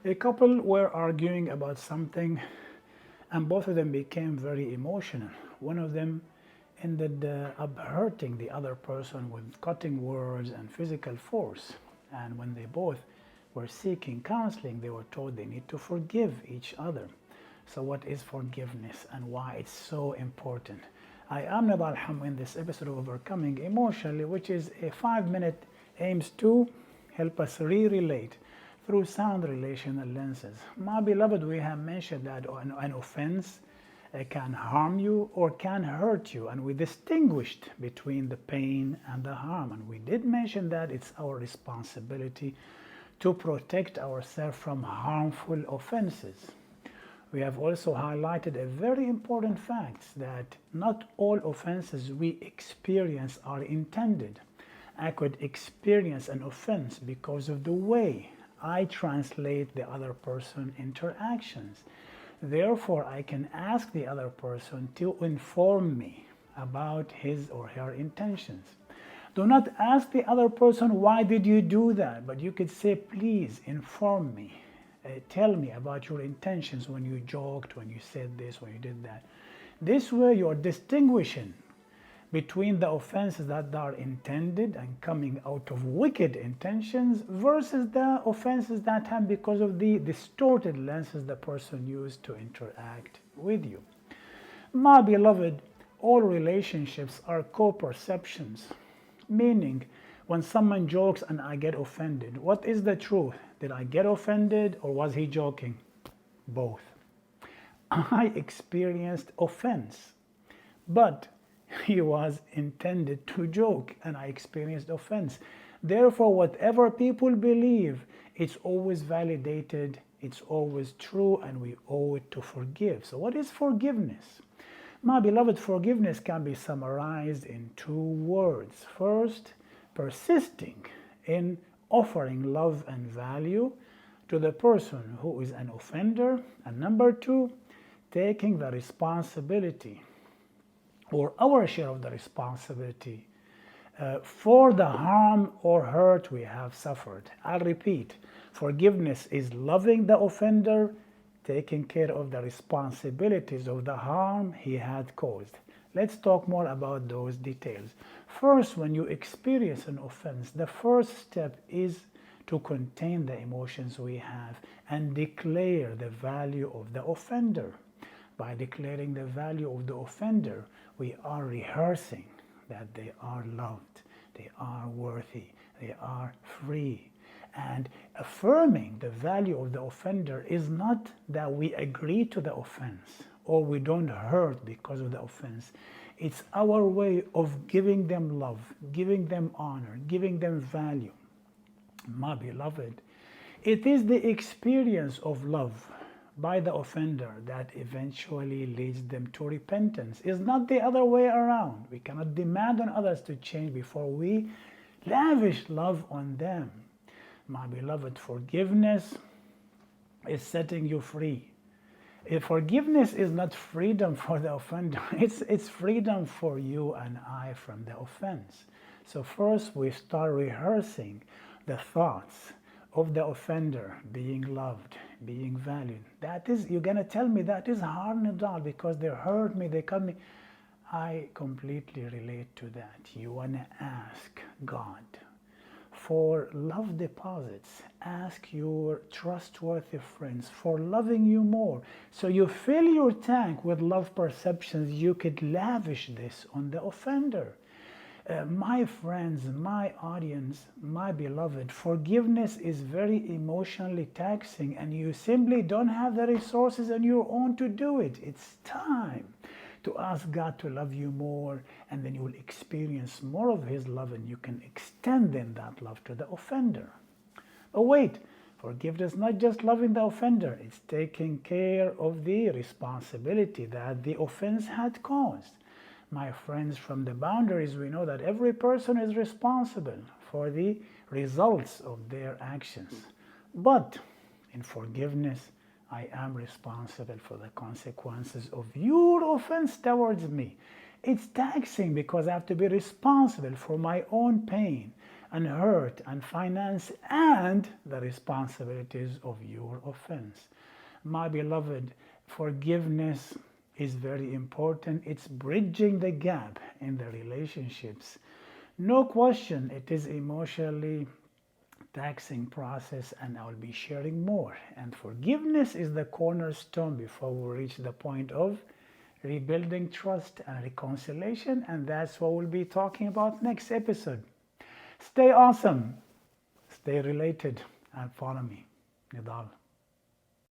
A couple were arguing about something, and both of them became very emotional. One of them ended up hurting the other person with cutting words and physical force. And when they both were seeking counseling, they were told they need to forgive each other. So, what is forgiveness and why it's so important? I am Nabal Ham in this episode of Overcoming Emotionally, which is a 5 minute aims to help us re-relate through sound relational lenses. My beloved, we have mentioned that an offense can harm you or can hurt you, and we distinguished between the pain and the harm. And we did mention that it's our responsibility to protect ourselves from harmful offenses. We have also highlighted a very important fact that not all offenses we experience are intended. I could experience an offense because of the way I translate the other person's interactions. Therefore, I can ask the other person to inform me about his or her intentions. Do not ask the other person, why did you do that? But you could say, please inform me. Tell me about your intentions when you joked, when you said this, when you did that. This way you're distinguishing between the offenses that are intended and coming out of wicked intentions versus the offenses that happen because of the distorted lenses the person used to interact with you. My beloved, all relationships are co-perceptions, meaning when someone jokes and I get offended, what is the truth? Did I get offended or was he joking? Both. I experienced offense, but he was intended to joke and I experienced offense. Therefore, whatever people believe, it's always validated, it's always true, and we owe it to forgive. So, what is forgiveness? My beloved, forgiveness can be summarized in 2 words. First, persisting in offering love and value to the person who is an offender. And number 2, taking the responsibility or our share of the responsibility for the harm or hurt we have suffered. I'll repeat, forgiveness is loving the offender, taking care of the responsibilities of the harm he had caused. Let's talk more about those details. First, when you experience an offense, the first step is to contain the emotions we have and declare the value of the offender. By declaring the value of the offender, we are rehearsing that they are loved, they are worthy, they are free. And affirming the value of the offender is not that we agree to the offense or we don't hurt because of the offense. It's our way of giving them love, giving them honor, giving them value. My beloved, it is the experience of love by the offender that eventually leads them to repentance. It's not the other way around. We cannot demand on others to change before we lavish love on them. My beloved, forgiveness is setting you free. If forgiveness is not freedom for the offender, it's freedom for you and I from the offense. So first we start rehearsing the thoughts of the offender being loved, being valued. That is, you're going to tell me that is hard, Nidal, because they hurt me, they cut me. I completely relate to that. You want to ask God for love deposits. Ask your trustworthy friends for loving you more. So you fill your tank with love perceptions. You could lavish this on the offender. My friends, my audience, my beloved, forgiveness is very emotionally taxing and you simply don't have the resources on your own to do it. It's time to ask God to love you more, and then you will experience more of His love and you can extend then that love to the offender. But wait, forgiveness is not just loving the offender, it's taking care of the responsibility that the offense had caused. My friends, from the boundaries, we know that every person is responsible for the results of their actions. But in forgiveness, I am responsible for the consequences of your offense towards me. It's taxing because I have to be responsible for my own pain. and hurt and finance and the responsibilities of your offense. My beloved, forgiveness is very important. It's bridging the gap in the relationships. No question, it is emotionally taxing process, and I will be sharing more. And forgiveness is the cornerstone before we reach the point of rebuilding trust and reconciliation, and that's what we'll be talking about next episode. Stay awesome, stay related, and follow me, Nidal.